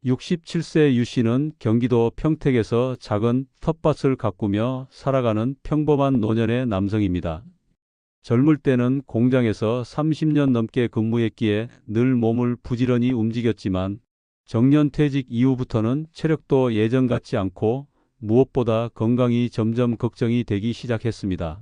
67세 유 씨는 경기도 평택에서 작은 텃밭을 가꾸며 살아가는 평범한 노년의 남성입니다. 젊을 때는 공장에서 30년 넘게 근무했기에 늘 몸을 부지런히 움직였지만 정년퇴직 이후부터는 체력도 예전 같지 않고 무엇보다 건강이 점점 걱정이 되기 시작했습니다.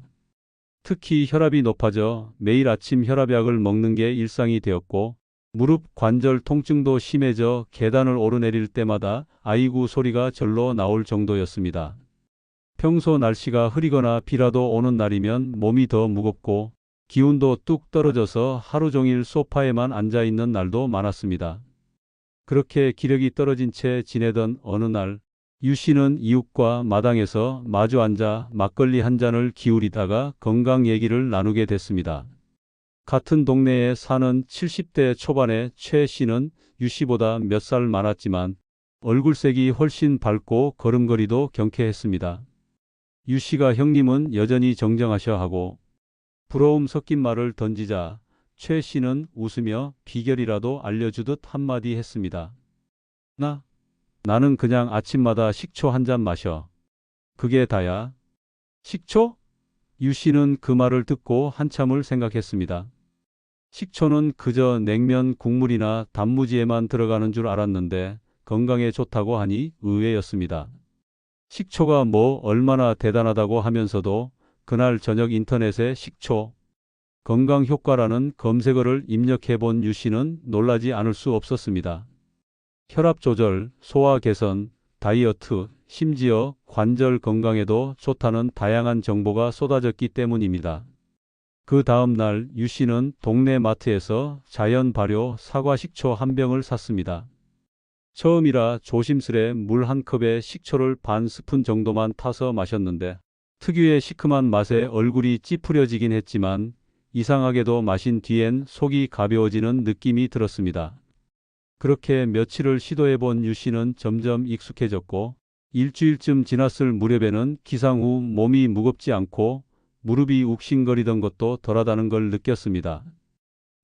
특히 혈압이 높아져 매일 아침 혈압약을 먹는 게 일상이 되었고 무릎 관절 통증도 심해져 계단을 오르내릴 때마다 아이고 소리가 절로 나올 정도였습니다. 평소 날씨가 흐리거나 비라도 오는 날이면 몸이 더 무겁고 기운도 뚝 떨어져서 하루 종일 소파에만 앉아 있는 날도 많았습니다. 그렇게 기력이 떨어진 채 지내던 어느 날 유 씨는 이웃과 마당에서 마주 앉아 막걸리 한 잔을 기울이다가 건강 얘기를 나누게 됐습니다. 같은 동네에 사는 70대 초반의 최 씨는 유 씨보다 몇 살 많았지만 얼굴색이 훨씬 밝고 걸음걸이도 경쾌했습니다. 유 씨가 형님은 여전히 정정하셔 하고 부러움 섞인 말을 던지자 최 씨는 웃으며 비결이라도 알려주듯 한마디 했습니다. 나는 그냥 아침마다 식초 한 잔 마셔. 그게 다야. 식초? 유 씨는 그 말을 듣고 한참을 생각했습니다. 식초는 그저 냉면 국물이나 단무지에만 들어가는 줄 알았는데 건강에 좋다고 하니 의외였습니다. 식초가 뭐 얼마나 대단하다고 하면서도 그날 저녁 인터넷에 식초 건강 효과라는 검색어를 입력해 본 유 씨는 놀라지 않을 수 없었습니다. 혈압 조절, 소화 개선, 다이어트, 심지어 관절 건강에도 좋다는 다양한 정보가 쏟아졌기 때문입니다. 그 다음 날 유 씨는 동네 마트에서 자연 발효 사과 식초 한 병을 샀습니다. 처음이라 조심스레 물 한 컵에 식초를 반 스푼 정도만 타서 마셨는데 특유의 시큼한 맛에 얼굴이 찌푸려지긴 했지만 이상하게도 마신 뒤엔 속이 가벼워지는 느낌이 들었습니다. 그렇게 며칠을 시도해본 유 씨는 점점 익숙해졌고 일주일쯤 지났을 무렵에는 기상 후 몸이 무겁지 않고 무릎이 욱신거리던 것도 덜하다는 걸 느꼈습니다.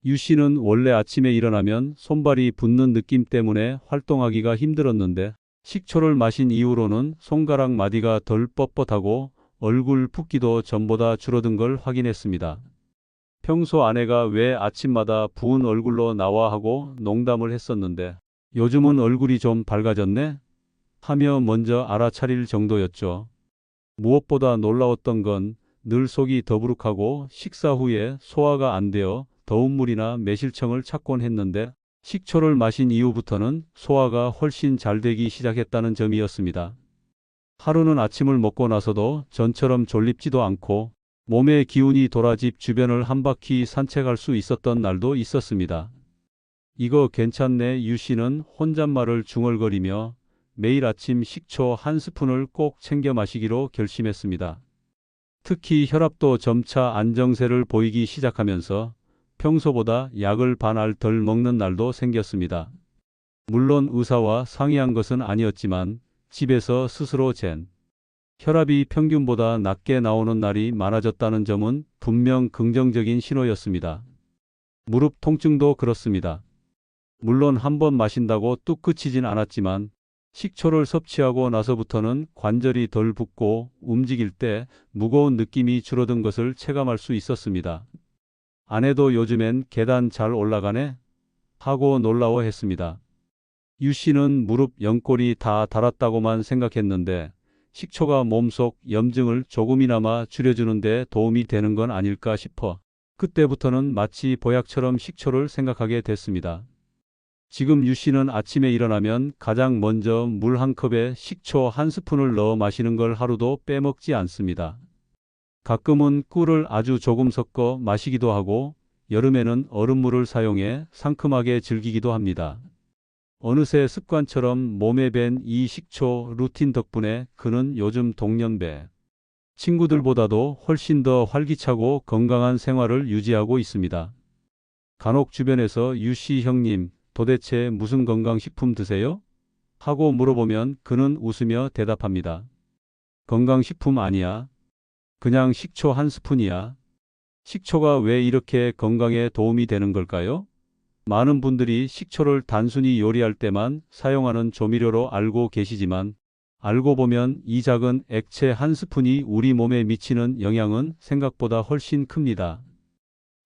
유 씨는 원래 아침에 일어나면 손발이 붓는 느낌 때문에 활동하기가 힘들었는데 식초를 마신 이후로는 손가락 마디가 덜 뻣뻣하고 얼굴 붓기도 전보다 줄어든 걸 확인했습니다. 평소 아내가 왜 아침마다 부은 얼굴로 나와 하고 농담을 했었는데 요즘은 얼굴이 좀 밝아졌네? 하며 먼저 알아차릴 정도였죠. 무엇보다 놀라웠던 건 늘 속이 더부룩하고 식사 후에 소화가 안 되어 더운 물이나 매실청을 찾곤 했는데 식초를 마신 이후부터는 소화가 훨씬 잘 되기 시작했다는 점이었습니다. 하루는 아침을 먹고 나서도 전처럼 졸립지도 않고 몸의 기운이 돌아 집 주변을 한 바퀴 산책할 수 있었던 날도 있었습니다. 이거 괜찮네. 유 씨는 혼잣말을 중얼거리며 매일 아침 식초 한 스푼을 꼭 챙겨 마시기로 결심했습니다. 특히 혈압도 점차 안정세를 보이기 시작하면서 평소보다 약을 반 알 덜 먹는 날도 생겼습니다. 물론 의사와 상의한 것은 아니었지만 집에서 스스로 잰 혈압이 평균보다 낮게 나오는 날이 많아졌다는 점은 분명 긍정적인 신호였습니다. 무릎 통증도 그렇습니다. 물론 한 번 마신다고 뚝 그치진 않았지만 식초를 섭취하고 나서부터는 관절이 덜 붓고 움직일 때 무거운 느낌이 줄어든 것을 체감할 수 있었습니다. 아내도 요즘엔 계단 잘 올라가네? 하고 놀라워했습니다. 유 씨는 무릎 연골이 다 닳았다고만 생각했는데 식초가 몸속 염증을 조금이나마 줄여주는 데 도움이 되는 건 아닐까 싶어 그때부터는 마치 보약처럼 식초를 생각하게 됐습니다. 지금 유 씨는 아침에 일어나면 가장 먼저 물 한 컵에 식초 한 스푼을 넣어 마시는 걸 하루도 빼먹지 않습니다. 가끔은 꿀을 아주 조금 섞어 마시기도 하고 여름에는 얼음물을 사용해 상큼하게 즐기기도 합니다. 어느새 습관처럼 몸에 밴 이 식초 루틴 덕분에 그는 요즘 동년배 친구들보다도 훨씬 더 활기차고 건강한 생활을 유지하고 있습니다. 간혹 주변에서 유 씨 형님 도대체 무슨 건강식품 드세요? 하고 물어보면 그는 웃으며 대답합니다. 건강식품 아니야. 그냥 식초 한 스푼이야. 식초가 왜 이렇게 건강에 도움이 되는 걸까요? 많은 분들이 식초를 단순히 요리할 때만 사용하는 조미료로 알고 계시지만 알고 보면 이 작은 액체 한 스푼이 우리 몸에 미치는 영향은 생각보다 훨씬 큽니다.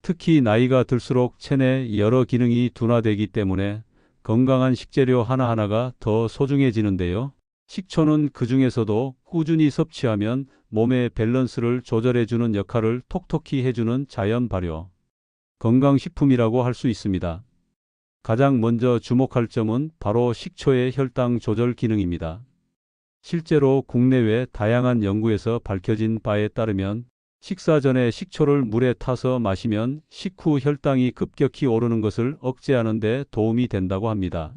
특히 나이가 들수록 체내 여러 기능이 둔화되기 때문에 건강한 식재료 하나하나가 더 소중해지는데요. 식초는 그 중에서도 꾸준히 섭취하면 몸의 밸런스를 조절해주는 역할을 톡톡히 해주는 자연 발효, 건강식품이라고 할 수 있습니다. 가장 먼저 주목할 점은 바로 식초의 혈당 조절 기능입니다. 실제로 국내외 다양한 연구에서 밝혀진 바에 따르면 식사 전에 식초를 물에 타서 마시면 식후 혈당이 급격히 오르는 것을 억제하는 데 도움이 된다고 합니다.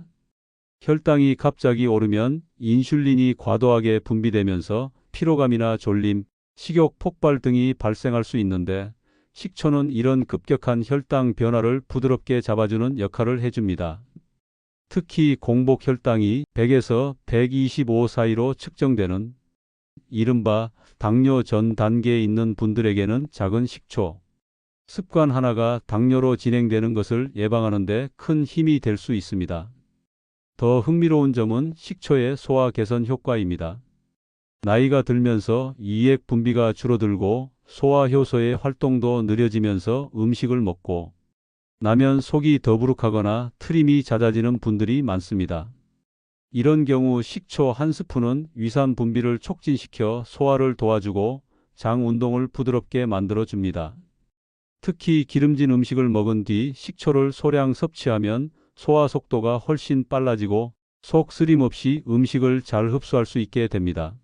혈당이 갑자기 오르면 인슐린이 과도하게 분비되면서 피로감이나 졸림, 식욕 폭발 등이 발생할 수 있는데 식초는 이런 급격한 혈당 변화를 부드럽게 잡아주는 역할을 해줍니다. 특히 공복 혈당이 100에서 125 사이로 측정되는 이른바 당뇨 전 단계에 있는 분들에게는 작은 식초 습관 하나가 당뇨로 진행되는 것을 예방하는 데 큰 힘이 될 수 있습니다. 더 흥미로운 점은 식초의 소화 개선 효과입니다. 나이가 들면서 이액 분비가 줄어들고 소화 효소의 활동도 느려지면서 음식을 먹고 나면 속이 더부룩하거나 트림이 잦아지는 분들이 많습니다. 이런 경우 식초 한 스푼은 위산 분비를 촉진시켜 소화를 도와주고 장 운동을 부드럽게 만들어 줍니다. 특히 기름진 음식을 먹은 뒤 식초를 소량 섭취하면 소화 속도가 훨씬 빨라지고 속 쓰림 없이 음식을 잘 흡수할 수 있게 됩니다.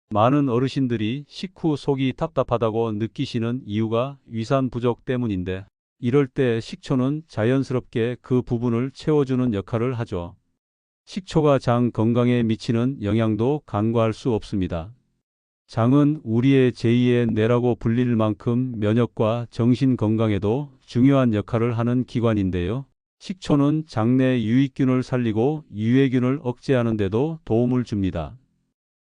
많은 어르신들이 식후 속이 답답하다고 느끼시는 이유가 위산 부족 때문인데 이럴 때 식초는 자연스럽게 그 부분을 채워주는 역할을 하죠. 식초가 장 건강에 미치는 영향도 간과할 수 없습니다. 장은 우리의 제2의 뇌라고 불릴 만큼 면역과 정신 건강에도 중요한 역할을 하는 기관인데요. 식초는 장내 유익균을 살리고 유해균을 억제하는 데도 도움을 줍니다.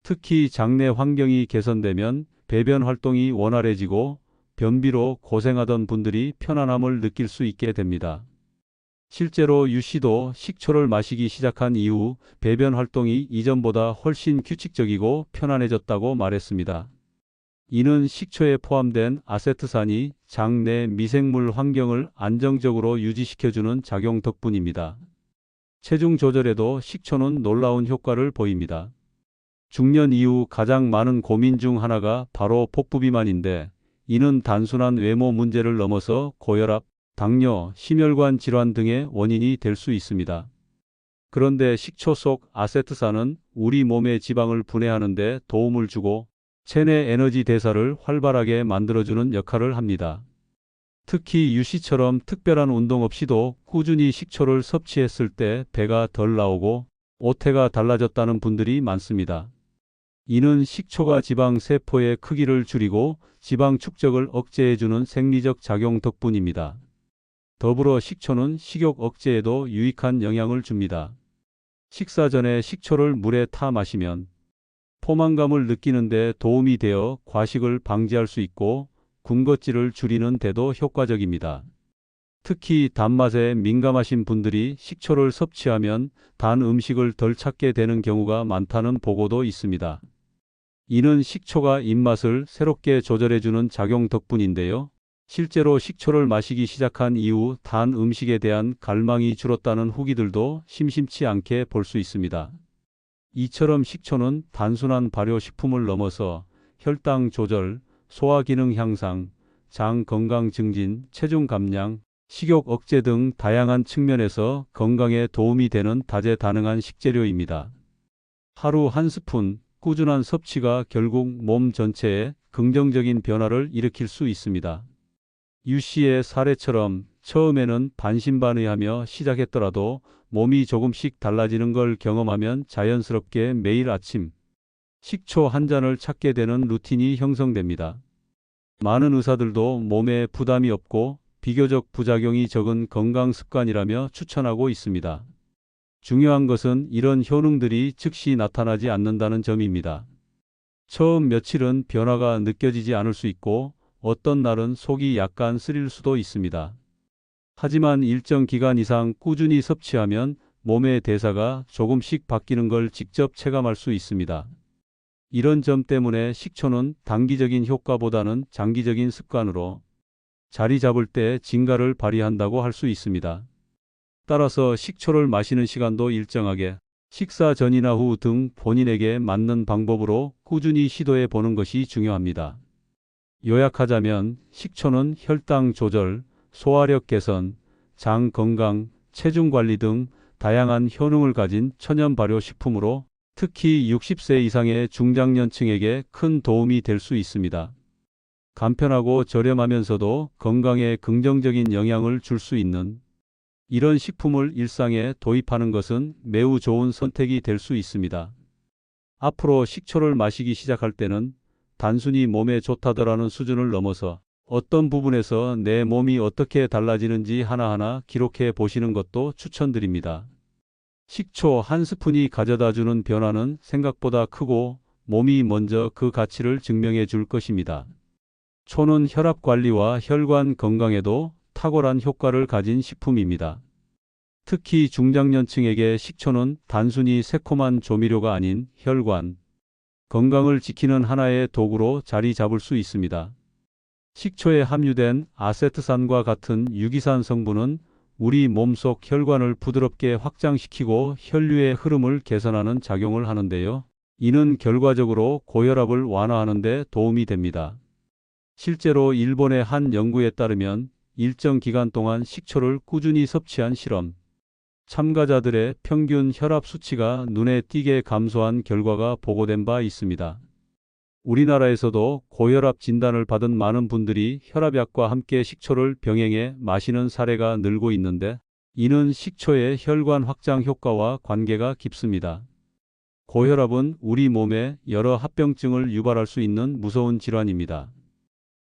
특히 장내 환경이 개선되면 배변 활동이 원활해지고 변비로 고생하던 분들이 편안함을 느낄 수 있게 됩니다. 실제로 유 씨도 식초를 마시기 시작한 이후 배변 활동이 이전보다 훨씬 규칙적이고 편안해졌다고 말했습니다. 이는 식초에 포함된 아세트산이 장내 미생물 환경을 안정적으로 유지시켜주는 작용 덕분입니다. 체중 조절에도 식초는 놀라운 효과를 보입니다. 중년 이후 가장 많은 고민 중 하나가 바로 복부 비만인데 이는 단순한 외모 문제를 넘어서 고혈압, 당뇨, 심혈관 질환 등의 원인이 될 수 있습니다. 그런데 식초 속 아세트산은 우리 몸의 지방을 분해하는 데 도움을 주고 체내 에너지 대사를 활발하게 만들어주는 역할을 합니다. 특히 유 씨처럼 특별한 운동 없이도 꾸준히 식초를 섭취했을 때 배가 덜 나오고 오태가 달라졌다는 분들이 많습니다. 이는 식초가 지방 세포의 크기를 줄이고 지방 축적을 억제해주는 생리적 작용 덕분입니다. 더불어 식초는 식욕 억제에도 유익한 영향을 줍니다. 식사 전에 식초를 물에 타 마시면 포만감을 느끼는 데 도움이 되어 과식을 방지할 수 있고 군것질을 줄이는 데도 효과적입니다. 특히 단맛에 민감하신 분들이 식초를 섭취하면 단 음식을 덜 찾게 되는 경우가 많다는 보고도 있습니다. 이는 식초가 입맛을 새롭게 조절해주는 작용 덕분인데요. 실제로 식초를 마시기 시작한 이후 단 음식에 대한 갈망이 줄었다는 후기들도 심심치 않게 볼 수 있습니다. 이처럼 식초는 단순한 발효식품을 넘어서 혈당 조절, 소화 기능 향상, 장 건강 증진, 체중 감량, 식욕 억제 등 다양한 측면에서 건강에 도움이 되는 다재다능한 식재료입니다. 하루 한 스푼 꾸준한 섭취가 결국 몸 전체에 긍정적인 변화를 일으킬 수 있습니다. 유 씨의 사례처럼 처음에는 반신반의하며 시작했더라도 몸이 조금씩 달라지는 걸 경험하면 자연스럽게 매일 아침 식초 한 잔을 찾게 되는 루틴이 형성됩니다. 많은 의사들도 몸에 부담이 없고 비교적 부작용이 적은 건강 습관이라며 추천하고 있습니다. 중요한 것은 이런 효능들이 즉시 나타나지 않는다는 점입니다. 처음 며칠은 변화가 느껴지지 않을 수 있고 어떤 날은 속이 약간 쓰릴 수도 있습니다. 하지만 일정 기간 이상 꾸준히 섭취하면 몸의 대사가 조금씩 바뀌는 걸 직접 체감할 수 있습니다. 이런 점 때문에 식초는 단기적인 효과보다는 장기적인 습관으로 자리 잡을 때 진가를 발휘한다고 할 수 있습니다. 따라서 식초를 마시는 시간도 일정하게 식사 전이나 후 등 본인에게 맞는 방법으로 꾸준히 시도해 보는 것이 중요합니다. 요약하자면 식초는 혈당 조절, 소화력 개선, 장 건강, 체중 관리 등 다양한 효능을 가진 천연 발효 식품으로 특히 60세 이상의 중장년층에게 큰 도움이 될 수 있습니다. 간편하고 저렴하면서도 건강에 긍정적인 영향을 줄 수 있는 이런 식품을 일상에 도입하는 것은 매우 좋은 선택이 될 수 있습니다. 앞으로 식초를 마시기 시작할 때는 단순히 몸에 좋다더라는 수준을 넘어서 어떤 부분에서 내 몸이 어떻게 달라지는지 하나하나 기록해 보시는 것도 추천드립니다. 식초 한 스푼이 가져다 주는 변화는 생각보다 크고 몸이 먼저 그 가치를 증명해 줄 것입니다. 초는 혈압 관리와 혈관 건강에도 탁월한 효과를 가진 식품입니다. 특히 중장년층에게 식초는 단순히 새콤한 조미료가 아닌 혈관 건강을 지키는 하나의 도구로 자리 잡을 수 있습니다. 식초에 함유된 아세트산과 같은 유기산 성분은 우리 몸속 혈관을 부드럽게 확장시키고 혈류의 흐름을 개선하는 작용을 하는데요. 이는 결과적으로 고혈압을 완화하는 데 도움이 됩니다. 실제로 일본의 한 연구에 따르면 일정 기간 동안 식초를 꾸준히 섭취한 실험 참가자들의 평균 혈압 수치가 눈에 띄게 감소한 결과가 보고된 바 있습니다. 우리나라에서도 고혈압 진단을 받은 많은 분들이 혈압약과 함께 식초를 병행해 마시는 사례가 늘고 있는데 이는 식초의 혈관 확장 효과와 관계가 깊습니다. 고혈압은 우리 몸에 여러 합병증을 유발할 수 있는 무서운 질환입니다.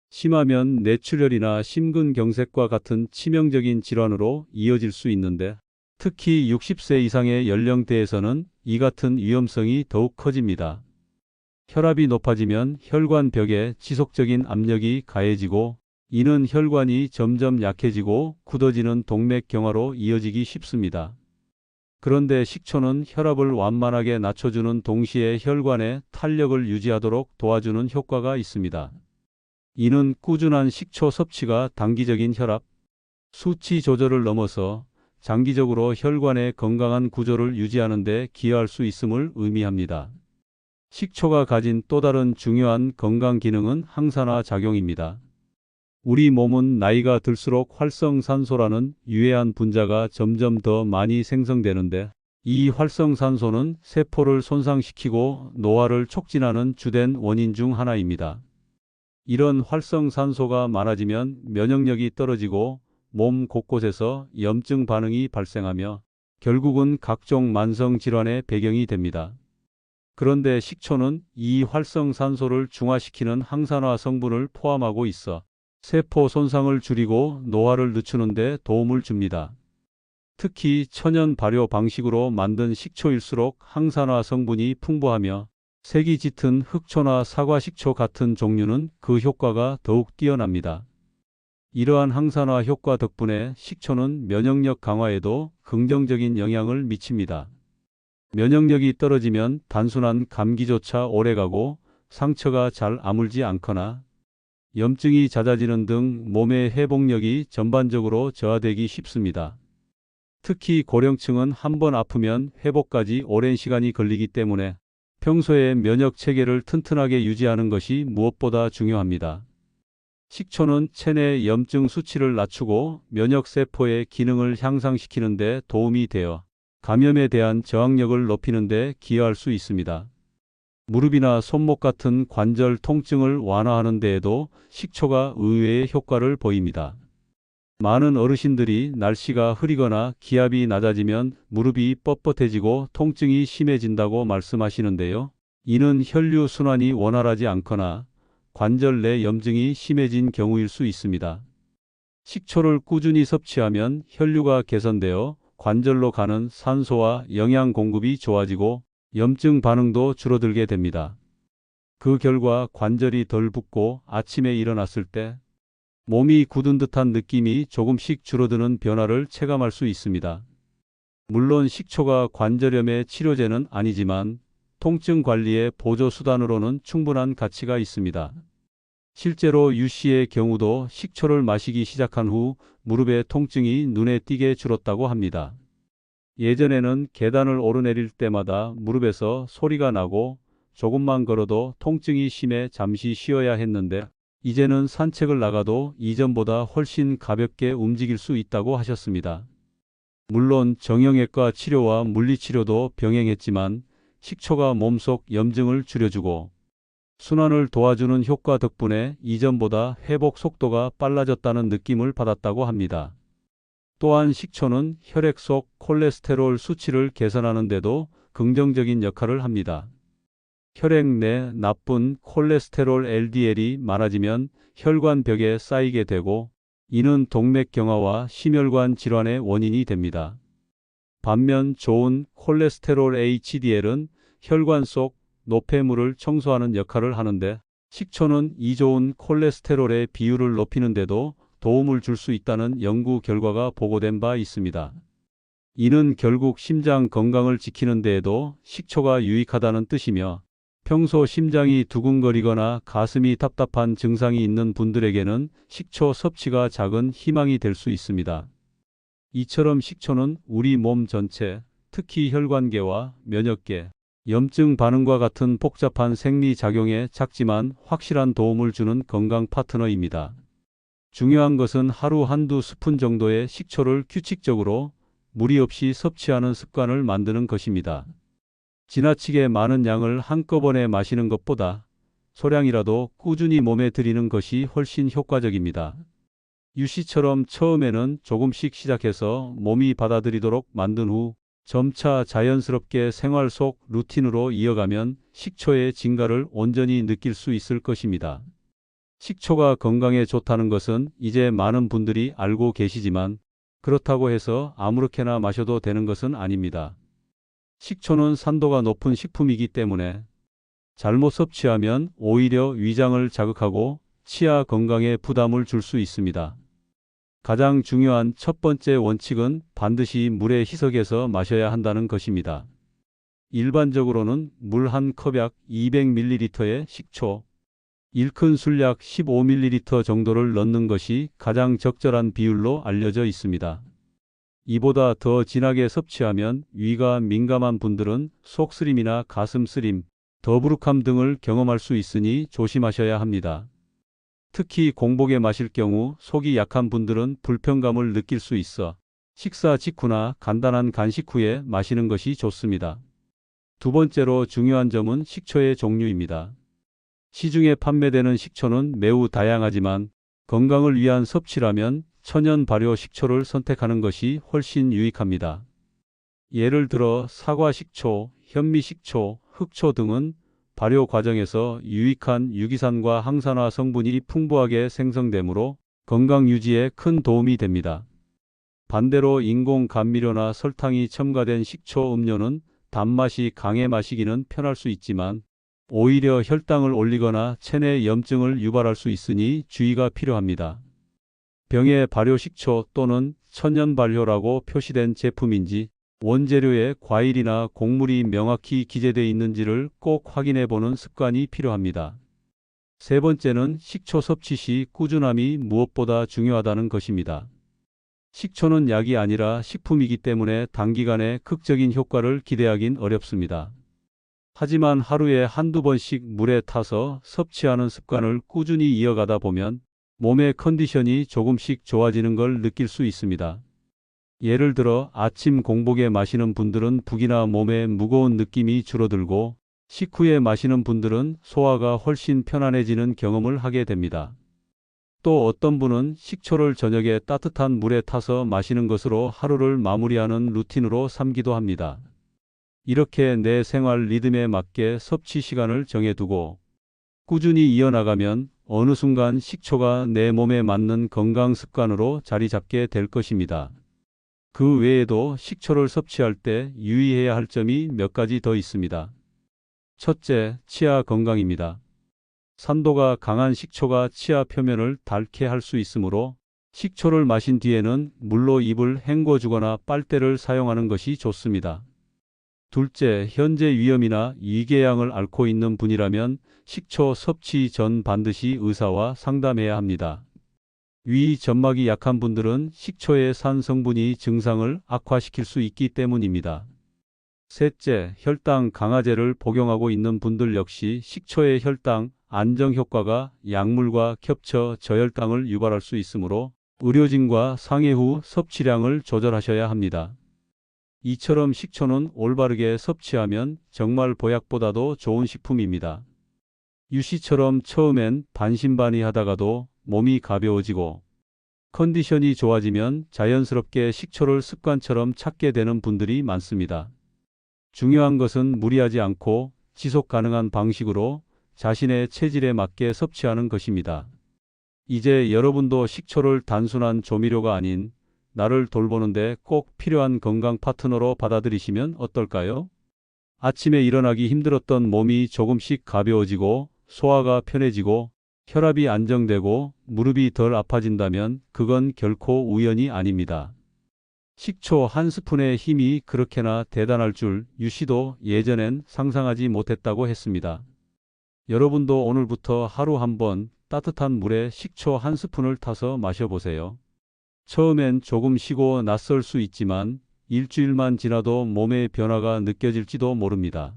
심하면 뇌출혈이나 심근경색과 같은 치명적인 질환으로 이어질 수 있는데 특히 60세 이상의 연령대에서는 이 같은 위험성이 더욱 커집니다. 혈압이 높아지면 혈관벽에 지속적인 압력이 가해지고 이는 혈관이 점점 약해지고 굳어지는 동맥경화로 이어지기 쉽습니다. 그런데 식초는 혈압을 완만하게 낮춰주는 동시에 혈관의 탄력을 유지하도록 도와주는 효과가 있습니다. 이는 꾸준한 식초 섭취가 단기적인 혈압 수치 조절을 넘어서 장기적으로 혈관의 건강한 구조를 유지하는 데 기여할 수 있음을 의미합니다. 식초가 가진 또 다른 중요한 건강 기능은 항산화 작용입니다. 우리 몸은 나이가 들수록 활성산소라는 유해한 분자가 점점 더 많이 생성되는데 이 활성산소는 세포를 손상시키고 노화를 촉진하는 주된 원인 중 하나입니다. 이런 활성산소가 많아지면 면역력이 떨어지고 몸 곳곳에서 염증 반응이 발생하며 결국은 각종 만성 질환의 배경이 됩니다. 그런데 식초는 이 활성산소를 중화시키는 항산화 성분을 포함하고 있어 세포 손상을 줄이고 노화를 늦추는 데 도움을 줍니다. 특히 천연 발효 방식으로 만든 식초일수록 항산화 성분이 풍부하며 색이 짙은 흑초나 사과식초 같은 종류는 그 효과가 더욱 뛰어납니다. 이러한 항산화 효과 덕분에 식초는 면역력 강화에도 긍정적인 영향을 미칩니다. 면역력이 떨어지면 단순한 감기조차 오래가고 상처가 잘 아물지 않거나 염증이 잦아지는 등 몸의 회복력이 전반적으로 저하되기 쉽습니다. 특히 고령층은 한번 아프면 회복까지 오랜 시간이 걸리기 때문에 평소에 면역 체계를 튼튼하게 유지하는 것이 무엇보다 중요합니다. 식초는 체내 염증 수치를 낮추고 면역세포의 기능을 향상시키는 데 도움이 되어 감염에 대한 저항력을 높이는 데 기여할 수 있습니다. 무릎이나 손목 같은 관절 통증을 완화하는 데에도 식초가 의외의 효과를 보입니다. 많은 어르신들이 날씨가 흐리거나 기압이 낮아지면 무릎이 뻣뻣해지고 통증이 심해진다고 말씀하시는데요. 이는 혈류 순환이 원활하지 않거나 관절 내 염증이 심해진 경우일 수 있습니다. 식초를 꾸준히 섭취하면 혈류가 개선되어 관절로 가는 산소와 영양 공급이 좋아지고 염증 반응도 줄어들게 됩니다. 그 결과 관절이 덜 붓고 아침에 일어났을 때 몸이 굳은 듯한 느낌이 조금씩 줄어드는 변화를 체감할 수 있습니다. 물론 식초가 관절염의 치료제는 아니지만 통증 관리의 보조 수단으로는 충분한 가치가 있습니다. 실제로 유 씨의 경우도 식초를 마시기 시작한 후 무릎의 통증이 눈에 띄게 줄었다고 합니다. 예전에는 계단을 오르내릴 때마다 무릎에서 소리가 나고 조금만 걸어도 통증이 심해 잠시 쉬어야 했는데 이제는 산책을 나가도 이전보다 훨씬 가볍게 움직일 수 있다고 하셨습니다. 물론 정형외과 치료와 물리치료도 병행했지만 식초가 몸속 염증을 줄여주고 순환을 도와주는 효과 덕분에 이전보다 회복 속도가 빨라졌다는 느낌을 받았다고 합니다. 또한 식초는 혈액 속 콜레스테롤 수치를 개선하는 데도 긍정적인 역할을 합니다. 혈액 내 나쁜 콜레스테롤 LDL이 많아지면 혈관벽에 쌓이게 되고 이는 동맥경화와 심혈관 질환의 원인이 됩니다. 반면 좋은 콜레스테롤 HDL은 혈관 속 노폐물을 청소하는 역할을 하는데 식초는 이 좋은 콜레스테롤의 비율을 높이는 데도 도움을 줄 수 있다는 연구 결과가 보고된 바 있습니다. 이는 결국 심장 건강을 지키는 데에도 식초가 유익하다는 뜻이며 평소 심장이 두근거리거나 가슴이 답답한 증상이 있는 분들에게는 식초 섭취가 작은 희망이 될 수 있습니다. 이처럼 식초는 우리 몸 전체, 특히 혈관계와 면역계, 염증 반응과 같은 복잡한 생리작용에 작지만 확실한 도움을 주는 건강 파트너입니다. 중요한 것은 하루 한두 스푼 정도의 식초를 규칙적으로 무리 없이 섭취하는 습관을 만드는 것입니다. 지나치게 많은 양을 한꺼번에 마시는 것보다 소량이라도 꾸준히 몸에 들이는 것이 훨씬 효과적입니다. 유 씨처럼 처음에는 조금씩 시작해서 몸이 받아들이도록 만든 후 점차 자연스럽게 생활 속 루틴으로 이어가면 식초의 진가를 온전히 느낄 수 있을 것입니다. 식초가 건강에 좋다는 것은 이제 많은 분들이 알고 계시지만 그렇다고 해서 아무렇게나 마셔도 되는 것은 아닙니다. 식초는 산도가 높은 식품이기 때문에 잘못 섭취하면 오히려 위장을 자극하고 치아 건강에 부담을 줄 수 있습니다. 가장 중요한 첫 번째 원칙은 반드시 물에 희석해서 마셔야 한다는 것입니다. 일반적으로는 물 한 컵 약 200ml에 식초 1큰술 약 15ml 정도를 넣는 것이 가장 적절한 비율로 알려져 있습니다. 이보다 더 진하게 섭취하면 위가 민감한 분들은 속쓰림이나 가슴쓰림, 더부룩함 등을 경험할 수 있으니 조심하셔야 합니다. 특히 공복에 마실 경우 속이 약한 분들은 불편감을 느낄 수 있어 식사 직후나 간단한 간식 후에 마시는 것이 좋습니다. 두 번째로 중요한 점은 식초의 종류입니다. 시중에 판매되는 식초는 매우 다양하지만 건강을 위한 섭취라면 천연 발효 식초를 선택하는 것이 훨씬 유익합니다. 예를 들어 사과 식초, 현미 식초, 흑초 등은 발효 과정에서 유익한 유기산과 항산화 성분이 풍부하게 생성되므로 건강 유지에 큰 도움이 됩니다. 반대로 인공 감미료나 설탕이 첨가된 식초 음료는 단맛이 강해 마시기는 편할 수 있지만 오히려 혈당을 올리거나 체내 염증을 유발할 수 있으니 주의가 필요합니다. 병에 발효식초 또는 천연 발효라고 표시된 제품인지 원재료에 과일이나 곡물이 명확히 기재되어 있는지를 꼭 확인해 보는 습관이 필요합니다. 세 번째는 식초 섭취 시 꾸준함이 무엇보다 중요하다는 것입니다. 식초는 약이 아니라 식품이기 때문에 단기간에 극적인 효과를 기대하긴 어렵습니다. 하지만 하루에 한두 번씩 물에 타서 섭취하는 습관을 꾸준히 이어가다 보면 몸의 컨디션이 조금씩 좋아지는 걸 느낄 수 있습니다. 예를 들어 아침 공복에 마시는 분들은 붓기나 몸에 무거운 느낌이 줄어들고 식후에 마시는 분들은 소화가 훨씬 편안해지는 경험을 하게 됩니다. 또 어떤 분은 식초를 저녁에 따뜻한 물에 타서 마시는 것으로 하루를 마무리하는 루틴으로 삼기도 합니다. 이렇게 내 생활 리듬에 맞게 섭취 시간을 정해두고 꾸준히 이어나가면 어느 순간 식초가 내 몸에 맞는 건강 습관으로 자리 잡게 될 것입니다. 그 외에도 식초를 섭취할 때 유의해야 할 점이 몇 가지 더 있습니다. 첫째, 치아 건강입니다. 산도가 강한 식초가 치아 표면을 닳게 할 수 있으므로 식초를 마신 뒤에는 물로 입을 헹궈주거나 빨대를 사용하는 것이 좋습니다. 둘째, 현재 위염이나 위궤양을 앓고 있는 분이라면 식초 섭취 전 반드시 의사와 상담해야 합니다. 위 점막이 약한 분들은 식초의 산 성분이 증상을 악화시킬 수 있기 때문입니다. 셋째, 혈당 강화제를 복용하고 있는 분들 역시 식초의 혈당 안정 효과가 약물과 겹쳐 저혈당을 유발할 수 있으므로 의료진과 상해 후 섭취량을 조절하셔야 합니다. 이처럼 식초는 올바르게 섭취하면 정말 보약보다도 좋은 식품입니다. 유씨처럼 처음엔 반신반의하다가도 몸이 가벼워지고 컨디션이 좋아지면 자연스럽게 식초를 습관처럼 찾게 되는 분들이 많습니다. 중요한 것은 무리하지 않고 지속 가능한 방식으로 자신의 체질에 맞게 섭취하는 것입니다. 이제 여러분도 식초를 단순한 조미료가 아닌 나를 돌보는데 꼭 필요한 건강 파트너로 받아들이시면 어떨까요? 아침에 일어나기 힘들었던 몸이 조금씩 가벼워지고 소화가 편해지고 혈압이 안정되고 무릎이 덜 아파진다면 그건 결코 우연이 아닙니다. 식초 한 스푼의 힘이 그렇게나 대단할 줄 유씨도 예전엔 상상하지 못했다고 했습니다. 여러분도 오늘부터 하루 한번 따뜻한 물에 식초 한 스푼을 타서 마셔보세요. 처음엔 조금 쉬고 낯설 수 있지만 일주일만 지나도 몸의 변화가 느껴질지도 모릅니다.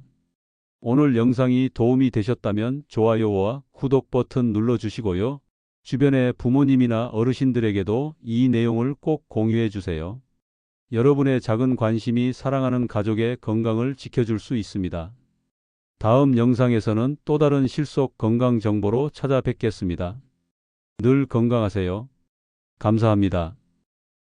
오늘 영상이 도움이 되셨다면 좋아요와 구독 버튼 눌러주시고요. 주변의 부모님이나 어르신들에게도 이 내용을 꼭 공유해 주세요. 여러분의 작은 관심이 사랑하는 가족의 건강을 지켜줄 수 있습니다. 다음 영상에서는 또 다른 실속 건강 정보로 찾아뵙겠습니다. 늘 건강하세요. 감사합니다.